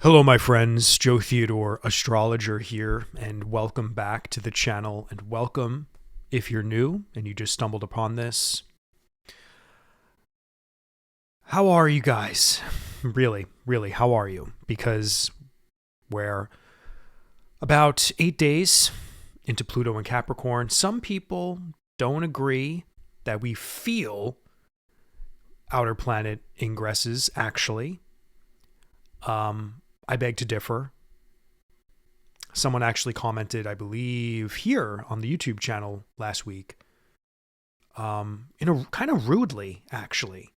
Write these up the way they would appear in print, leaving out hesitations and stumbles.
Hello, my friends. Joe Theodore, astrologer here, and welcome back to the channel. And welcome if you're new and you just stumbled upon this. How are you guys? Really, how are you? Because we're about 8 days into Pluto and Capricorn. Some people don't agree that we feel outer planet ingresses, actually. I beg to differ. Someone actually commented, I believe, here on the YouTube channel last week, in a kind of rudely, actually,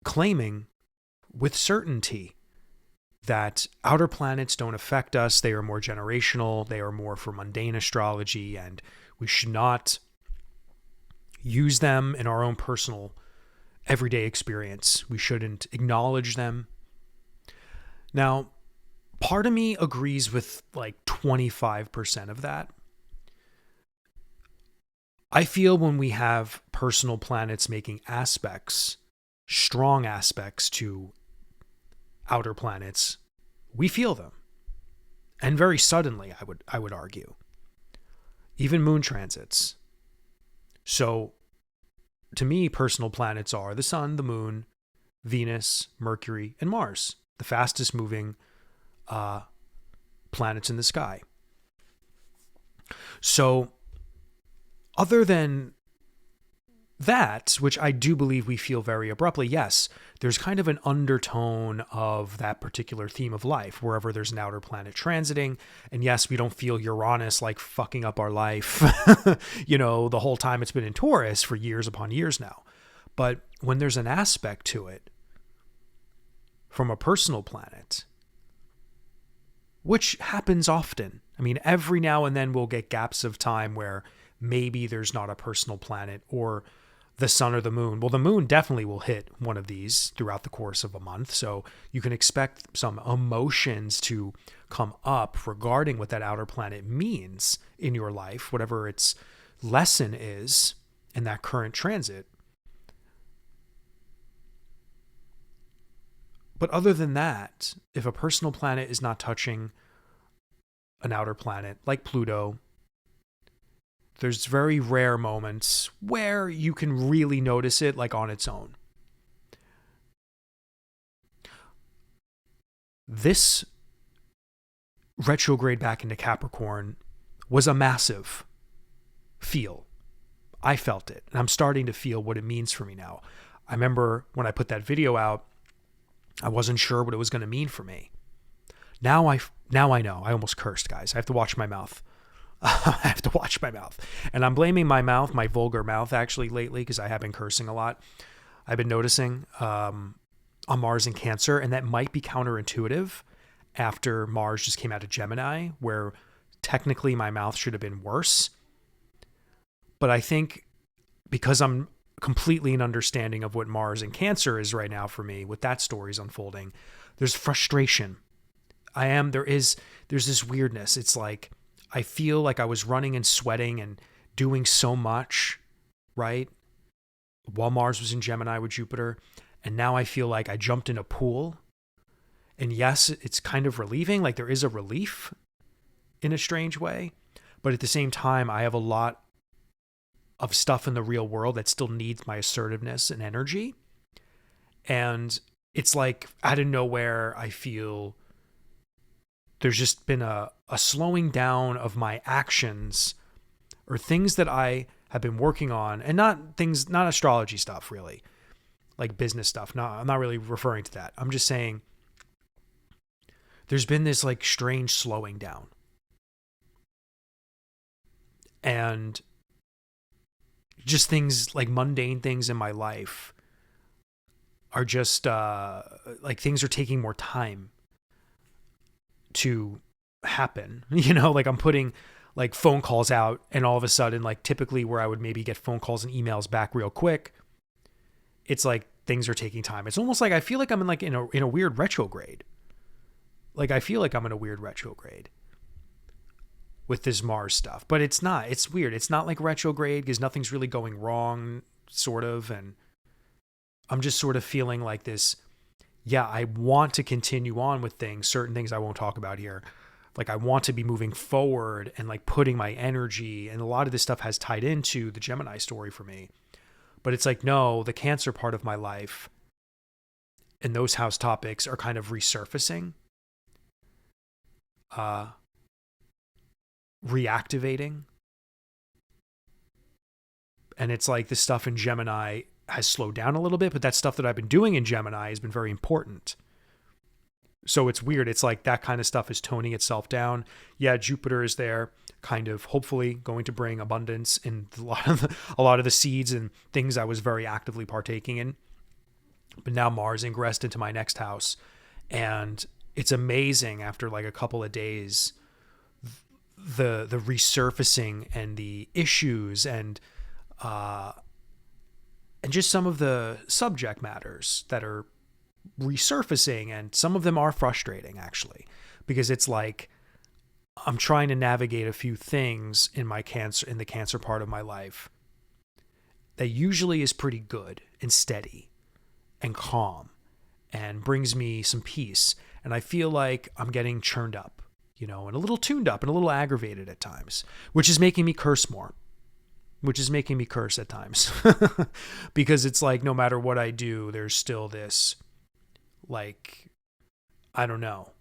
claiming with certainty that outer planets don't affect us. They are more generational. They are more for mundane astrology, and we should not use them in our own personal everyday experience. We shouldn't acknowledge them. Now, part of me agrees with like 25% of that. I feel when we have personal planets making aspects, strong aspects to outer planets, we feel them. And very suddenly, I would argue. Even moon transits. So, to me, personal planets are the sun, the moon, Venus, Mercury, and Mars. The fastest moving planets in the sky. So, other than that, which I do believe we feel very abruptly, yes, there's kind of an undertone of that particular theme of life, wherever there's an outer planet transiting. And yes, we don't feel Uranus like fucking up our life, the whole time it's been in Taurus for years upon years now. But when there's an aspect to it, from a personal planet, which happens often. I mean, every now and then we'll get gaps of time where maybe there's not a personal planet or the sun or the moon. Well, the moon definitely will hit one of these throughout the course of a month. So you can expect some emotions to come up regarding what that outer planet means in your life, whatever its lesson is in that current transit. But other than that, if a personal planet is not touching an outer planet like Pluto, there's very rare moments where you can really notice it like on its own. This retrograde back into Capricorn was a massive feel. I felt it, and I'm starting to feel what it means for me now. I remember when I put that video out, I wasn't sure what it was going to mean for me. Now I know. I almost cursed, guys. I have to watch my mouth. And I'm blaming my mouth, my vulgar mouth, actually, lately, because I have been cursing a lot. I've been noticing on Mars in Cancer, and that might be counterintuitive after Mars just came out of Gemini, where technically my mouth should have been worse. But I think because I'm completely an understanding of what Mars and Cancer is right now for me, with that story's unfolding, there's frustration. There's this weirdness. It's like, I feel like I was running and sweating and doing so much, right? While Mars was in Gemini with Jupiter. And now I feel like I jumped in a pool. And yes, it's kind of relieving. Like there is a relief in a strange way. But at the same time, I have a lot of stuff in the real world that still needs my assertiveness and energy. And it's like out of nowhere, I feel there's just been a slowing down of my actions or things that I have been working on, and not astrology stuff, really, like business stuff. No, I'm not really referring to that. I'm just saying there's been this like strange slowing down. And just things like mundane things in my life are just like things are taking more time to happen. Like I'm putting like phone calls out, and all of a sudden, like typically where I would maybe get phone calls and emails back real quick, it's like things are taking time. It's almost like I feel like I'm in a weird retrograde. Like I feel like I'm in a weird retrograde with this Mars stuff, but it's not. It's weird. It's not like retrograde because nothing's really going wrong, sort of. And I'm just sort of feeling like this yeah, I want to continue on with things, certain things I won't talk about here. Like I want to be moving forward and like putting my energy, and a lot of this stuff has tied into the Gemini story for me. But it's like, no, the Cancer part of my life and those house topics are kind of resurfacing, uh, reactivating. And it's like the stuff in Gemini has slowed down a little bit, but that stuff that I've been doing in Gemini has been very important. So it's weird. It's like that kind of stuff is toning itself down. Yeah, Jupiter is there, kind of hopefully going to bring abundance in a lot of the seeds and things I was very actively partaking in. But now Mars ingressed into my next house, and it's amazing after like a couple of days the resurfacing and the issues and just some of the subject matters that are resurfacing, and some of them are frustrating actually, because it's like I'm trying to navigate a few things in the Cancer part of my life that usually is pretty good and steady and calm and brings me some peace. And I feel like I'm getting churned up, and a little tuned up and a little aggravated at times, which is making me curse more, which is making me curse at times because it's like, no matter what I do, there's still this, like, I don't know,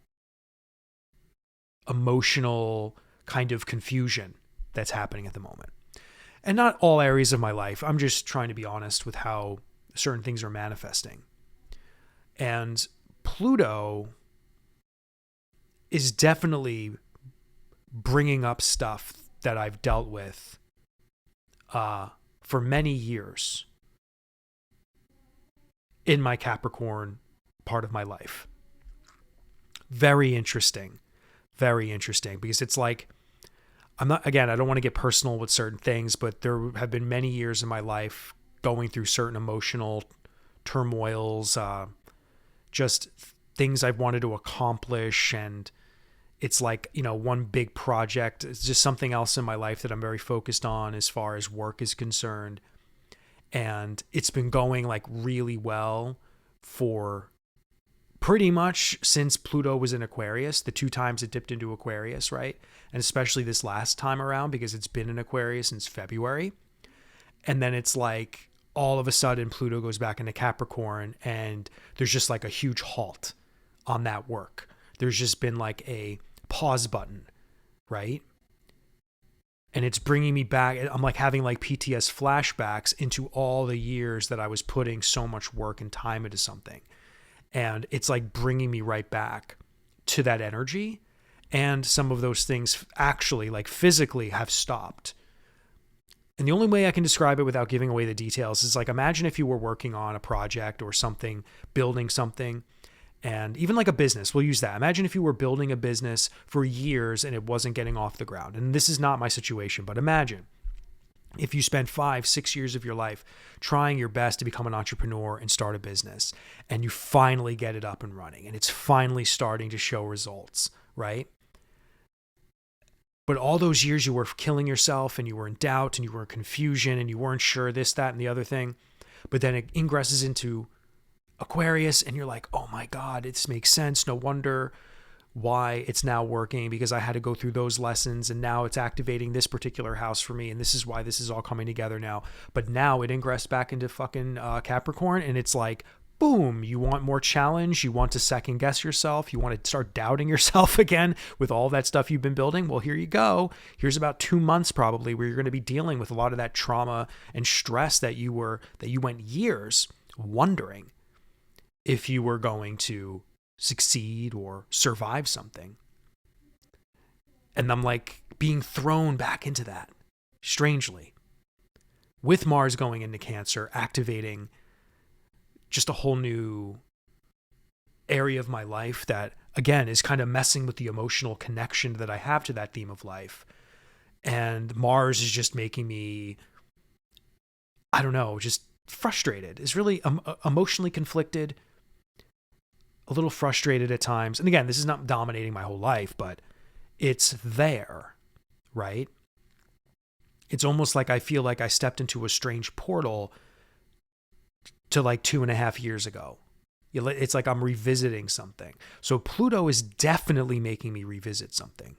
emotional kind of confusion that's happening at the moment. And not all areas of my life. I'm just trying to be honest with how certain things are manifesting. And Pluto is definitely bringing up stuff that I've dealt with for many years in my Capricorn part of my life. Very interesting. Very interesting, because it's like, I don't want to get personal with certain things, but there have been many years in my life going through certain emotional turmoils, just things I've wanted to accomplish. And it's like, one big project. It's just something else in my life that I'm very focused on as far as work is concerned. And it's been going like really well for pretty much since Pluto was in Aquarius, the 2 times it dipped into Aquarius, right? And especially this last time around, because it's been in Aquarius since February. And then it's like all of a sudden Pluto goes back into Capricorn, and there's just like a huge halt on that work. There's just been like a pause button, right? And it's bringing me back. I'm like having like PTS flashbacks into all the years that I was putting so much work and time into something. And it's like bringing me right back to that energy. And some of those things actually, like physically, have stopped. And the only way I can describe it without giving away the details is like, imagine if you were working on a project or something, building something, and even like a business. We'll use that. Imagine if you were building a business for years and it wasn't getting off the ground. And this is not my situation, but imagine if you spend 5-6 years of your life trying your best to become an entrepreneur and start a business, and you finally get it up and running, and it's finally starting to show results, right? But all those years you were killing yourself, and you were in doubt, and you were in confusion, and you weren't sure this, that, and the other thing. But then it ingresses into Aquarius, and you're like, oh my God, this makes sense. No wonder why it's now working, because I had to go through those lessons, and now it's activating this particular house for me, and this is why this is all coming together now. But now it ingressed back into fucking Capricorn, and it's like, boom, you want more challenge, you want to second guess yourself, you want to start doubting yourself again with all that stuff you've been building. Well, here you go. Here's about 2 months probably where you're going to be dealing with a lot of that trauma and stress that you went years wondering if you were going to succeed or survive something. And I'm like being thrown back into that, strangely, with Mars going into Cancer, activating just a whole new area of my life that, again, is kind of messing with the emotional connection that I have to that theme of life. And Mars is just making me, I don't know, just frustrated. It's really emotionally conflicted, a little frustrated at times. And again, this is not dominating my whole life, but it's there, right? It's almost like I feel like I stepped into a strange portal to like 2.5 years ago. It's like I'm revisiting something. So Pluto is definitely making me revisit something.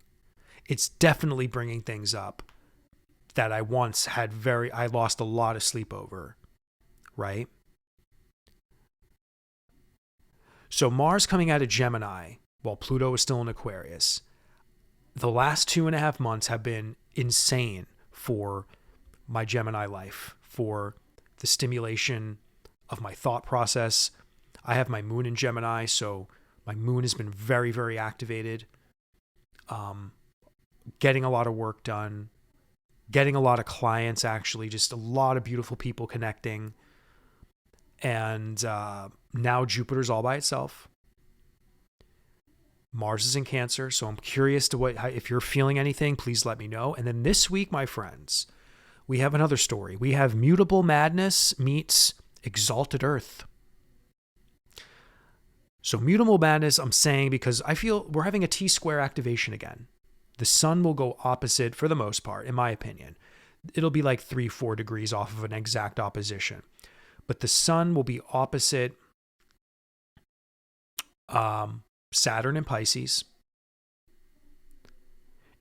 It's definitely bringing things up that I once had I lost a lot of sleep over, right? So Mars coming out of Gemini while Pluto is still in Aquarius. The last 2.5 months have been insane for my Gemini life, for the stimulation of my thought process. I have my moon in Gemini, so my moon has been very, very activated. Getting a lot of work done, getting a lot of clients, actually, just a lot of beautiful people connecting. And now Jupiter's all by itself. Mars is in Cancer, so I'm curious to if you're feeling anything, please let me know. And then this week, my friends, we have another story. We have Mutable Madness meets Exalted Earth. So Mutable Madness, I'm saying because I feel we're having a T-square activation again. The sun will go opposite for the most part, in my opinion. It'll be like 3-4 degrees off of an exact opposition. But the sun will be opposite Saturn in Pisces,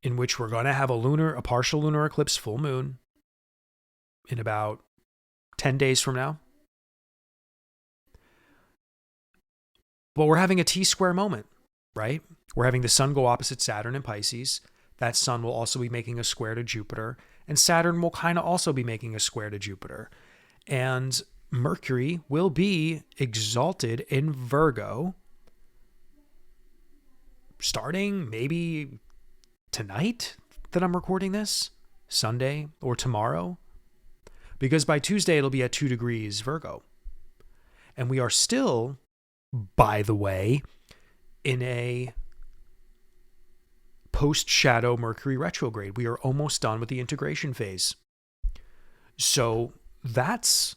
in which we're going to have a partial lunar eclipse full moon in about 10 days from now. But we're having a T-square moment, right? We're having the sun go opposite Saturn in Pisces. That sun will also be making a square to Jupiter. And Saturn will kind of also be making a square to Jupiter. And Mercury will be exalted in Virgo starting maybe tonight that I'm recording this, Sunday or tomorrow. Because by Tuesday, it'll be at 2 degrees Virgo. And we are still, by the way, in a post-shadow Mercury retrograde. We are almost done with the integration phase. So that's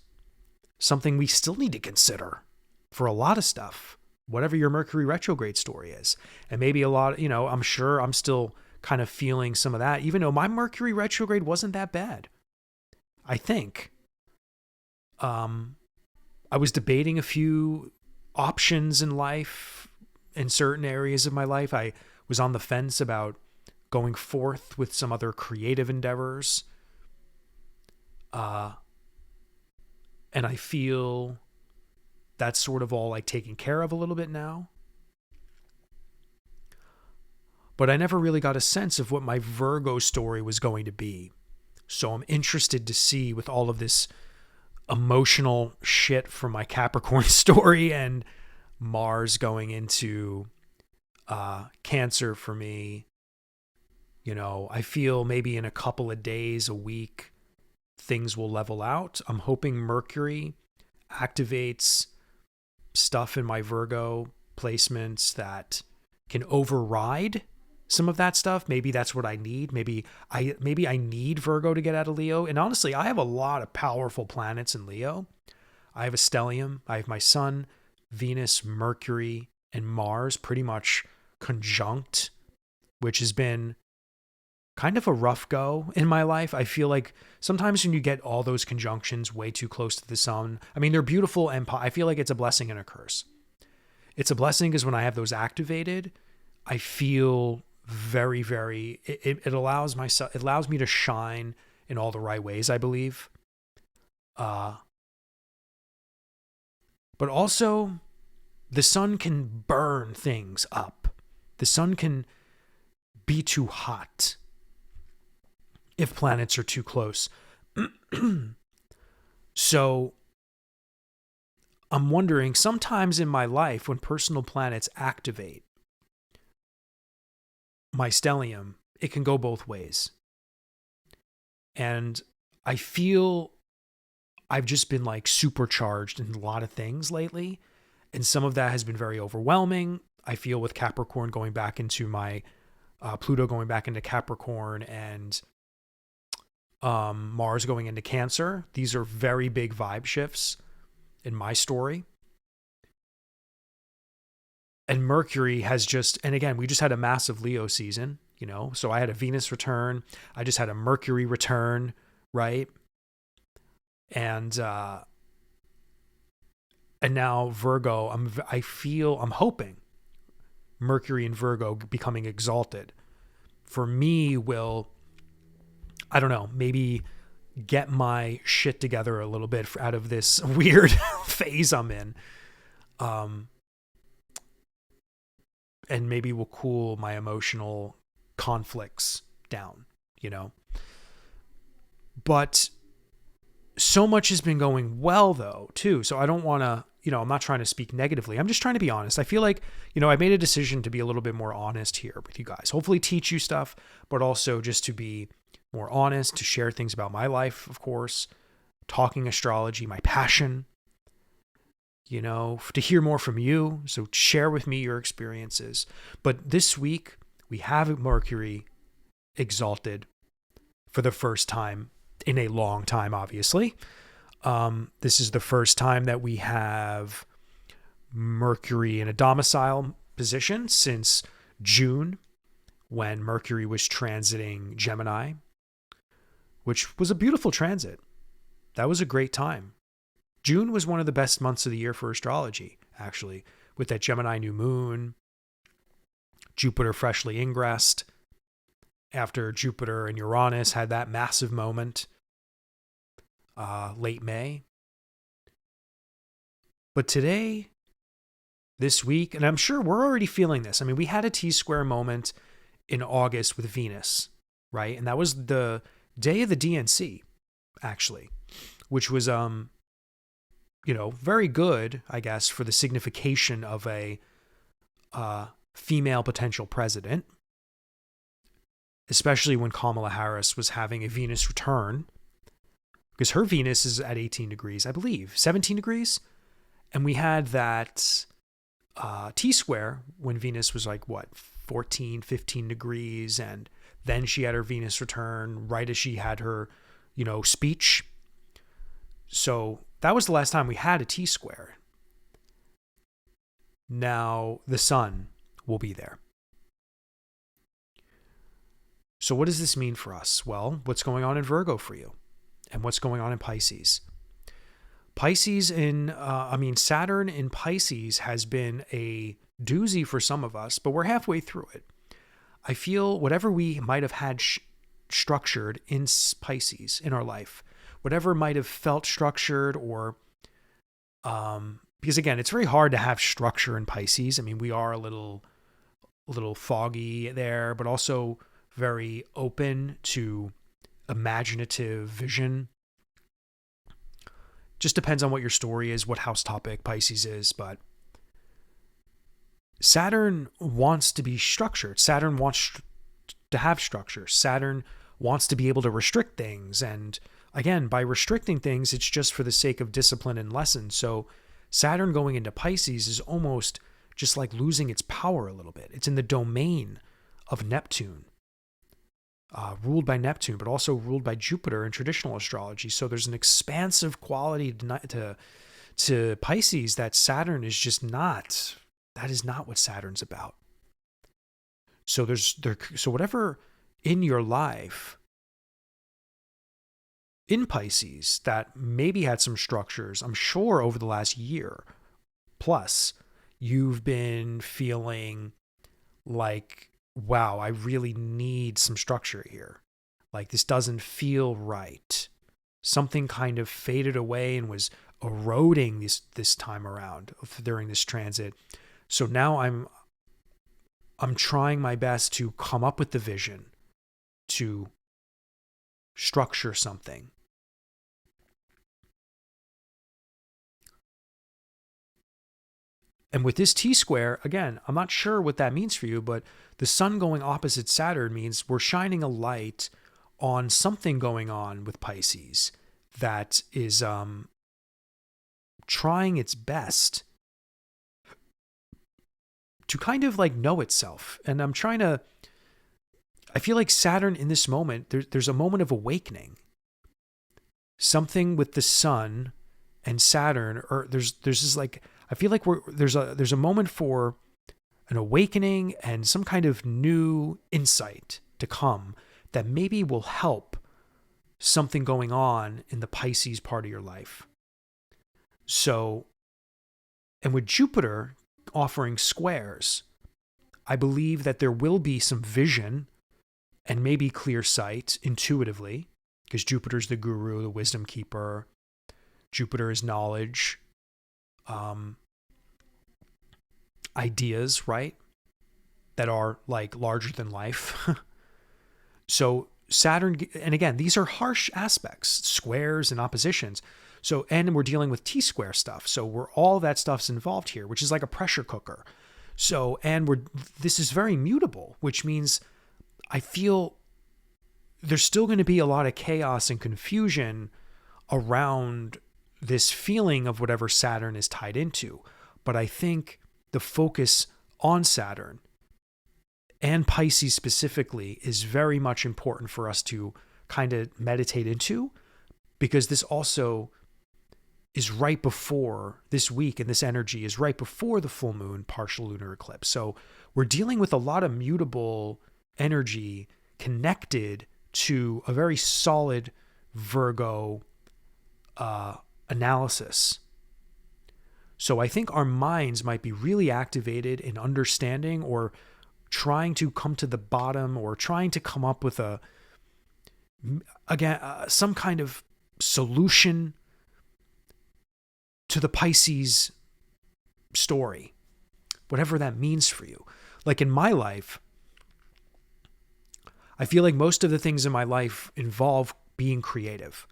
something we still need to consider for a lot of stuff, whatever your Mercury retrograde story is. And maybe a lot, I'm sure I'm still kind of feeling some of that, even though my Mercury retrograde wasn't that bad. I think. I was debating a few options in life, in certain areas of my life. I was on the fence about going forth with some other creative endeavors. And I feel that's sort of all like taken care of a little bit now. But I never really got a sense of what my Virgo story was going to be. So I'm interested to see, with all of this emotional shit from my Capricorn story and Mars going into Cancer for me, I feel maybe in a couple of days, a week, things will level out. I'm hoping Mercury activates stuff in my Virgo placements that can override some of that stuff. Maybe that's what I need. Maybe I need Virgo to get out of Leo. And honestly, I have a lot of powerful planets in Leo. I have a stellium. I have my Sun, Venus, Mercury, and Mars pretty much conjunct, which has been kind of a rough go in my life. I feel like sometimes when you get all those conjunctions way too close to the sun, I mean, they're beautiful, and I feel like it's a blessing and a curse. It's a blessing because when I have those activated, I feel very, very, it allows me to shine in all the right ways, I believe. But also the sun can burn things up. The sun can be too hot if planets are too close. So I'm wondering, sometimes in my life when personal planets activate my stellium, it can go both ways. And I feel I've just been like supercharged in a lot of things lately. And some of that has been very overwhelming. I feel with Capricorn going back into my Pluto going back into Capricorn, and Mars going into Cancer. These are very big vibe shifts in my story. And Mercury has and again, we just had a massive Leo season, so I had a Venus return. I just had a Mercury return, right? And And now Virgo, I'm hoping Mercury and Virgo becoming exalted for me will, I don't know, maybe get my shit together a little bit out of this weird phase I'm in. And maybe will cool my emotional conflicts down, you know? But so much has been going well though, too. So I don't want to, I'm not trying to speak negatively. I'm just trying to be honest. I feel like, I made a decision to be a little bit more honest here with you guys. Hopefully teach you stuff, but also just to be more honest, to share things about my life, of course, talking astrology, my passion, to hear more from you. So share with me your experiences. But this week we have Mercury exalted for the first time in a long time, obviously. This is the first time that we have Mercury in a domicile position since June, when Mercury was transiting Gemini, which was a beautiful transit. That was a great time. June was one of the best months of the year for astrology, actually, with that Gemini new moon, Jupiter freshly ingressed, after Jupiter and Uranus had that massive moment, late May. But today, this week, and I'm sure we're already feeling this. I mean, we had a T-square moment in August with Venus, right? And that was the day of the DNC, actually, which was, very good, I guess, for the signification of a female potential president, especially when Kamala Harris was having a Venus return, because her Venus is at 18 degrees, I believe, 17 degrees. And we had that T-square when Venus was 14, 15 degrees. And then she had her Venus return right as she had her, speech. So that was the last time we had a T-square. Now the sun will be there. So what does this mean for us? Well, what's going on in Virgo for you? And what's going on in Pisces? Saturn in Pisces has been a doozy for some of us, but we're halfway through it. I feel whatever we might have had structured in Pisces in our life, whatever might have felt structured or, because again, it's very hard to have structure in Pisces. I mean, we are a little foggy there, but also very open to imaginative vision. Just depends on what your story is, what house topic Pisces is, but Saturn wants to be structured. Saturn wants to have structure. Saturn wants to be able to restrict things. And again, by restricting things, it's just for the sake of discipline and lesson. So Saturn going into Pisces is almost just like losing its power a little bit. It's in the domain of Neptune. Ruled by Neptune, but also ruled by Jupiter in traditional astrology. So there's an expansive quality to Pisces that Saturn is just not. That is not what Saturn's about. So so whatever in your life in Pisces that maybe had some structures, I'm sure over the last year plus, you've been feeling like, wow, I really need some structure here. Like, this doesn't feel right. Something kind of faded away and was eroding this time around during this transit. So now I'm trying my best to come up with the vision to structure something. And with this T-square, again, I'm not sure what that means for you, but the sun going opposite Saturn means we're shining a light on something going on with Pisces that is trying its best to kind of know itself. And I feel like Saturn in this moment, there's a moment of awakening. Something with the sun and Saturn, or there's this I feel like there's a moment for an awakening and some kind of new insight to come that maybe will help something going on in the Pisces part of your life. So And with Jupiter offering squares, I believe that there will be some vision and maybe clear sight intuitively, because Jupiter's the guru, the wisdom keeper. Jupiter is knowledge, ideas, right? That are like larger than life. So Saturn, and again, these are harsh aspects, squares and oppositions. So, and we're dealing with T-square stuff. So all that stuff's involved here, which is like a pressure cooker. So, and this is very mutable, which means I feel there's still going to be a lot of chaos and confusion around this feeling of whatever Saturn is tied into. But I think the focus on Saturn and Pisces specifically is very much important for us to kind of meditate into, because this also is right before this week, and this energy is right before the full moon partial lunar eclipse. So we're dealing with a lot of mutable energy connected to a very solid Virgo analysis. So I think our minds might be really activated in understanding or trying to come to the bottom, or trying to come up with some kind of solution to the Pisces story, whatever that means for you. Like in my life, I feel like most of the things in my life involve being creative.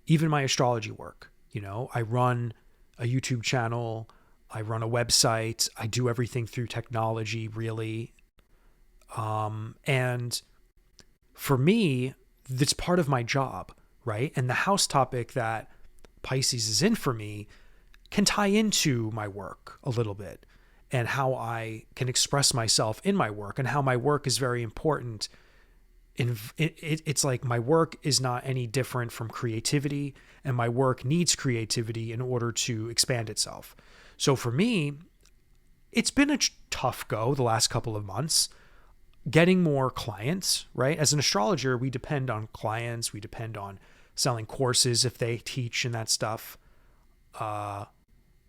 Even my astrology work, I run a YouTube channel, I run a website, I do everything through technology, really. And for me, that's part of my job, right? And the house topic that Pisces is in for me can tie into my work a little bit, and how I can express myself in my work, and how my work is very important. It's like my work is not any different from creativity, and my work needs creativity in order to expand itself. So for me, it's been a tough go the last couple of months, getting more clients, right? As an astrologer, we depend on clients. We depend on selling courses if they teach and that stuff.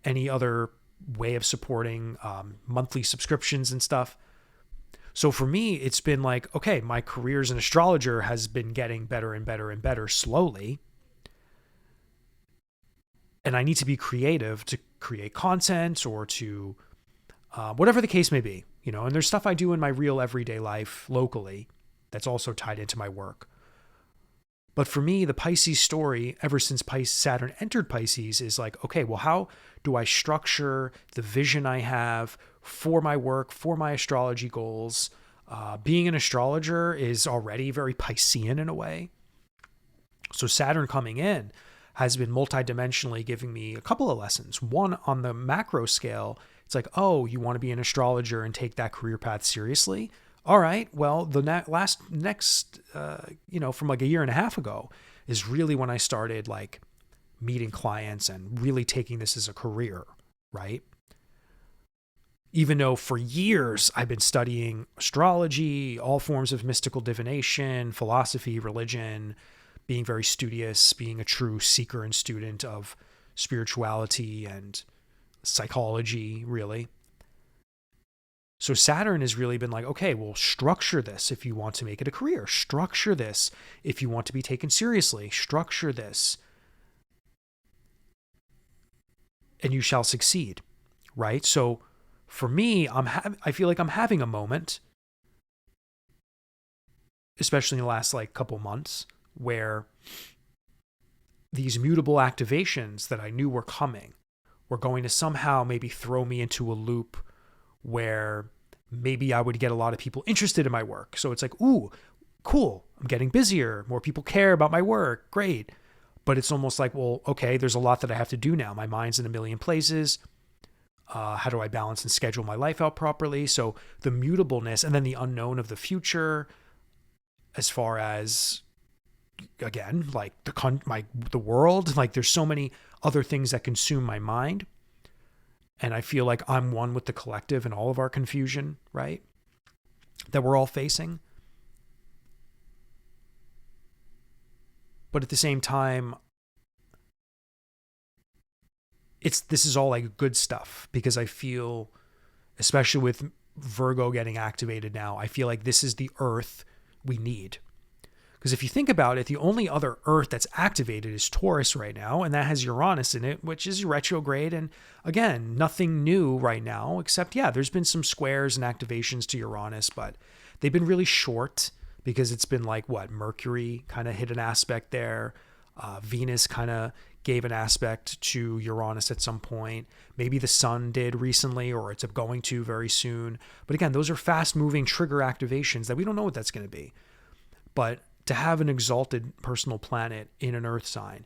Any other way of supporting monthly subscriptions and stuff. So for me, it's been like, okay, my career as an astrologer has been getting better and better and better slowly. And I need to be creative to create content, or to whatever the case may be, and there's stuff I do in my real everyday life locally that's also tied into my work. But for me, the Pisces story, ever since Saturn entered Pisces, is like, okay, well, how do I structure the vision I have for my work, for my astrology goals? Being an astrologer is already very Piscean in a way. So Saturn coming in has been multidimensionally giving me a couple of lessons. One, on the macro scale, it's like, oh, you want to be an astrologer and take that career path seriously? All right, well, the next, from like a year and a half ago is really when I started like meeting clients and really taking this as a career, right? Even though for years I've been studying astrology, all forms of mystical divination, philosophy, religion, being very studious, being a true seeker and student of spirituality and psychology, really. So Saturn has really been like, okay, well, structure this if you want to make it a career. Structure this if you want to be taken seriously. Structure this, and you shall succeed, right? So for me, I feel like I'm having a moment, especially in the last like couple months, where these mutable activations that I knew were coming were going to somehow maybe throw me into a loop where maybe I would get a lot of people interested in my work. So it's like, ooh, cool, I'm getting busier. More people care about my work. Great. But it's almost like, well, okay, there's a lot that I have to do now. My mind's in a million places. How do I balance and schedule my life out properly? So the mutableness, and then the unknown of the future, as far as, again, like the world, like there's so many other things that consume my mind. And I feel like I'm one with the collective and all of our confusion, right? That we're all facing. But at the same time, this is all like good stuff, because I feel, especially with Virgo getting activated now, I feel like this is the Earth we need. Because if you think about it, the only other Earth that's activated is Taurus right now, and that has Uranus in it, which is retrograde. And again, nothing new right now, except, yeah, there's been some squares and activations to Uranus, but they've been really short, because it's been like, what, Mercury kind of hit an aspect there. Venus kind of gave an aspect to Uranus at some point. Maybe the sun did recently, or it's going to very soon. But again, those are fast moving trigger activations that we don't know what that's going to be. But to have an exalted personal planet in an earth sign,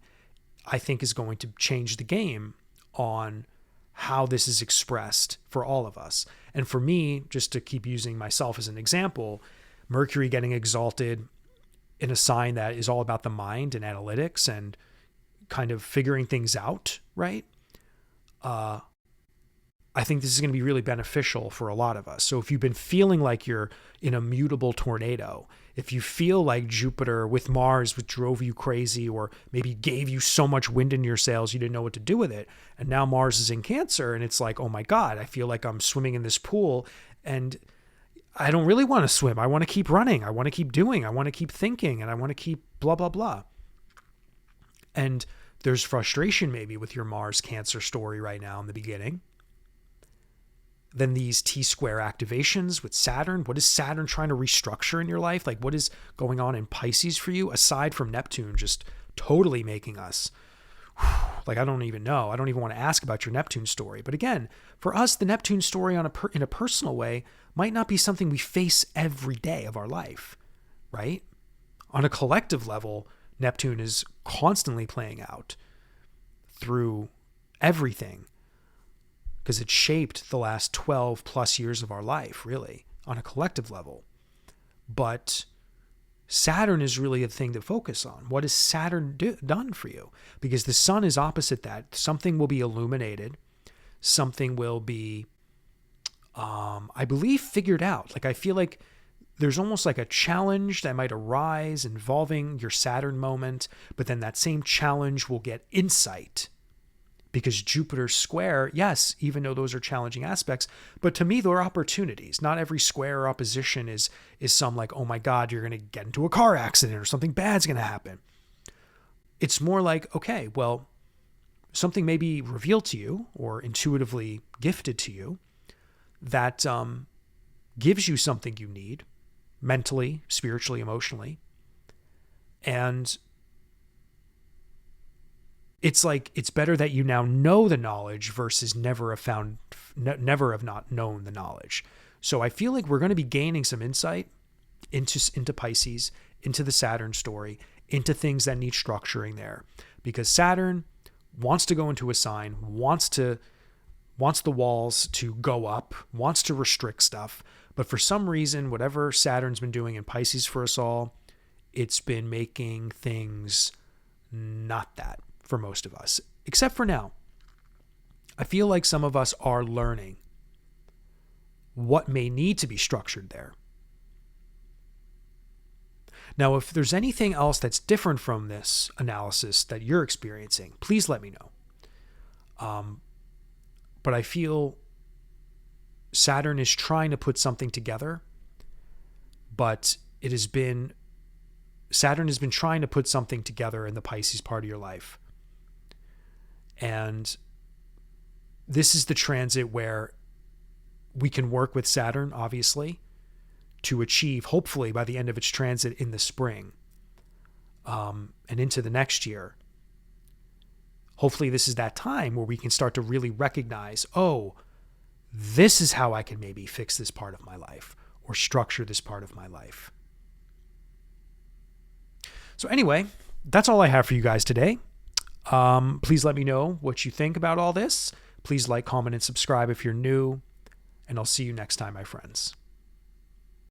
I think is going to change the game on how this is expressed for all of us. And for me, just to keep using myself as an example, Mercury getting exalted in a sign that is all about the mind and analytics and kind of figuring things out, right? I think this is going to be really beneficial for a lot of us. So if you've been feeling like you're in a mutable tornado, if you feel like Jupiter with Mars drove you crazy, or maybe gave you so much wind in your sails you didn't know what to do with it, and now Mars is in Cancer, and it's like, oh my God, I feel like I'm swimming in this pool, and I don't really want to swim. I want to keep running. I want to keep doing. I want to keep thinking, and I want to keep blah, blah, blah. And there's frustration maybe with your Mars Cancer story right now in the beginning. Then these T-square activations with Saturn. What is Saturn trying to restructure in your life? Like, what is going on in Pisces for you, aside from Neptune just totally making us, like, I don't even know. I don't even want to ask about your Neptune story. But again, for us, the Neptune story in a personal way might not be something we face every day of our life, right? On a collective level, Neptune is constantly playing out through everything, because it shaped the last 12 plus years of our life, really, on a collective level. But Saturn is really a thing to focus on. What has Saturn done for you? Because the sun is opposite that. Something will be illuminated. Something will be, I believe, figured out. Like, I feel like there's almost like a challenge that might arise involving your Saturn moment, but then that same challenge will get insight. Because Jupiter's square, yes, even though those are challenging aspects, but to me, they're opportunities. Not every square or opposition is some like, oh my God, you're going to get into a car accident or something bad's going to happen. It's more like, okay, well, something may be revealed to you or intuitively gifted to you that gives you something you need mentally, spiritually, emotionally. And it's like, it's better that you now know the knowledge versus never have not known the knowledge. So I feel like we're going to be gaining some insight into Pisces, into the Saturn story, into things that need structuring there, because Saturn wants to go into a sign, wants the walls to go up, wants to restrict stuff. But for some reason, whatever Saturn's been doing in Pisces for us all, it's been making things not that for most of us, except for now. I feel like some of us are learning what may need to be structured there. Now, if there's anything else that's different from this analysis that you're experiencing, please let me know. But I feel Saturn is trying to put something together, but Saturn has been trying to put something together in the Pisces part of your life. And this is the transit where we can work with Saturn, obviously, to achieve, hopefully by the end of its transit in the spring, and into the next year. Hopefully this is that time where we can start to really recognize, oh, this is how I can maybe fix this part of my life or structure this part of my life. So anyway, that's all I have for you guys today. Please let me know what you think about all this. Please like, comment, and subscribe if you're new. And I'll see you next time, my friends.